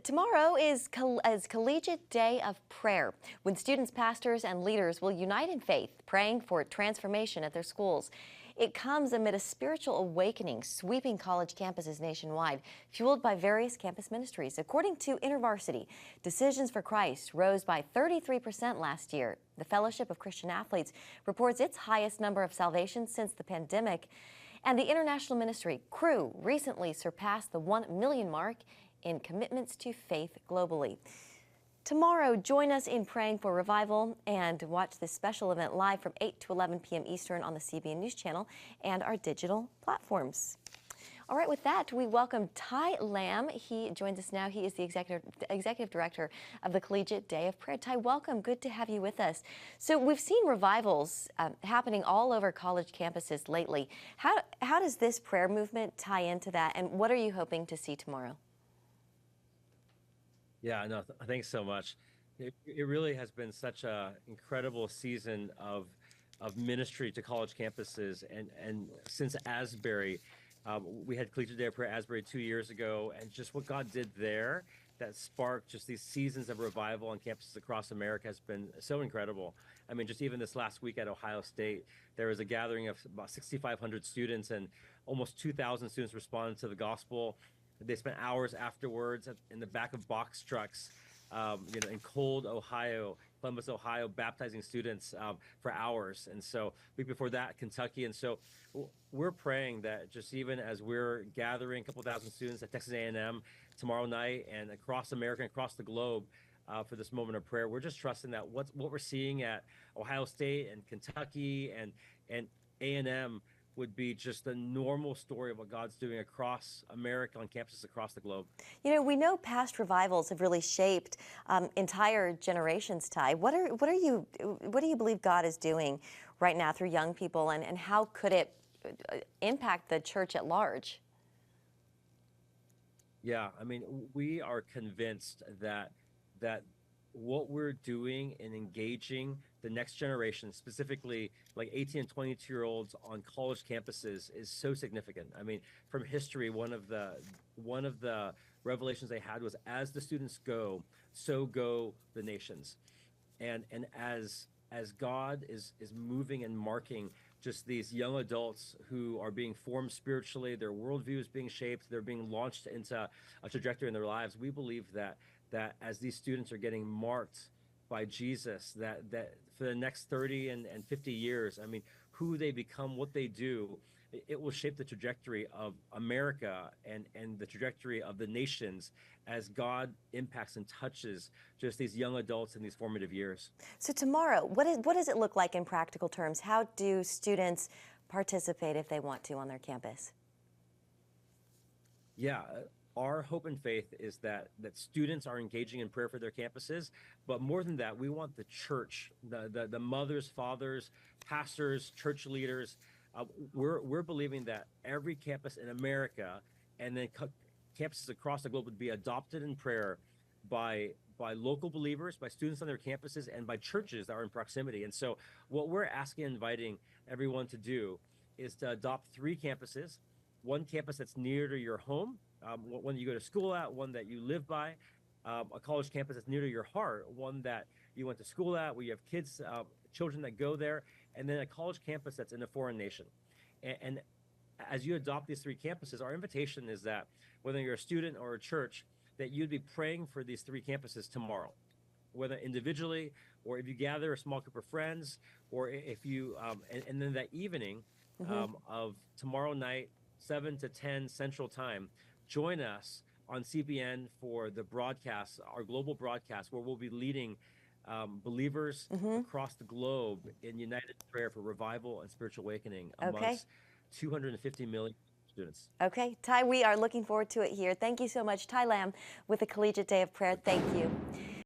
Tomorrow is Collegiate Day of Prayer, when students, pastors, and leaders will unite in faith, praying for transformation at their schools. It comes amid a spiritual awakening sweeping college campuses nationwide, fueled by various campus ministries. According to InterVarsity, Decisions for Christ rose by 33% last year. The Fellowship of Christian Athletes reports its highest number of salvations since the pandemic. And the international ministry, Cru, recently surpassed the 1 million mark in commitments to faith globally. Tomorrow, join us in praying for revival and watch this special event live from 8 to 11 p.m. Eastern on the CBN News Channel and our digital platforms. All right, with that, we welcome Ty Lamb. He joins us now. He is the executive director of the Collegiate Day of Prayer. Ty, welcome. Good to have you with us. So we've seen revivals happening all over college campuses lately. How does this prayer movement tie into that, and what are you hoping to see tomorrow? Yeah, no, thanks so much. It really has been such an incredible season of ministry to college campuses, and since Asbury, we had Collegiate Day of Prayer Asbury 2 years ago, and just what God did there that sparked just these seasons of revival on campuses across America has been so incredible. I mean, just even this last week at Ohio State, there was a gathering of about 6,500 students, and almost 2,000 students responded to the gospel. They spent hours afterwards in the back of box trucks, in cold Ohio, Columbus, Ohio, baptizing students for hours. And so week before that, Kentucky. And so we're praying that just even as we're gathering a couple thousand students at Texas A&M tomorrow night and across America and across the globe for this moment of prayer, we're just trusting that what we're seeing at Ohio State and Kentucky and A&M would be just the normal story of what God's doing across America on campuses across the globe. You know, we know past revivals have really shaped entire generations, Ty. What do you believe God is doing right now through young people, and how could it impact the church at large? Yeah, I mean, we are convinced that what we're doing in engaging the next generation, specifically like 18 and 22-year-olds on college campuses, is so significant. I mean, from history, one of the revelations they had was, as the students go, so go the nations. And as God is moving and marking just these young adults who are being formed spiritually, their worldview is being shaped, they're being launched into a trajectory in their lives. We believe that as these students are getting marked by Jesus, that for the next 30 and 50 years, I mean, who they become, what they do, it will shape the trajectory of America and the trajectory of the nations as God impacts and touches just these young adults in these formative years. So tomorrow, what does it look like in practical terms? How do students participate if they want to on their campus? Yeah. Our hope and faith is that students are engaging in prayer for their campuses, but more than that, we want the church, the mothers, fathers, pastors, church leaders. We're believing that every campus in America and then campuses across the globe would be adopted in prayer by local believers, by students on their campuses, and by churches that are in proximity. And so what we're asking and inviting everyone to do is to adopt 3 campuses, one campus that's near to your home, one you go to school at, one that you live by, a college campus that's near to your heart, one that you went to school at, where you have kids, children that go there, and then a college campus that's in a foreign nation. And as you adopt these 3 campuses, our invitation is that whether you're a student or a church, that you'd be praying for these 3 campuses tomorrow, whether individually or if you gather a small group of friends, or if you, and then that evening of tomorrow night, 7 to 10 Central Time, join us on CBN for the broadcast, our global broadcast, where we'll be leading believers across the globe in united prayer for revival and spiritual awakening amongst 250 million students. Okay, Ty, we are looking forward to it here. Thank you so much, Ty Lamb with the Collegiate Day of Prayer. Thank you.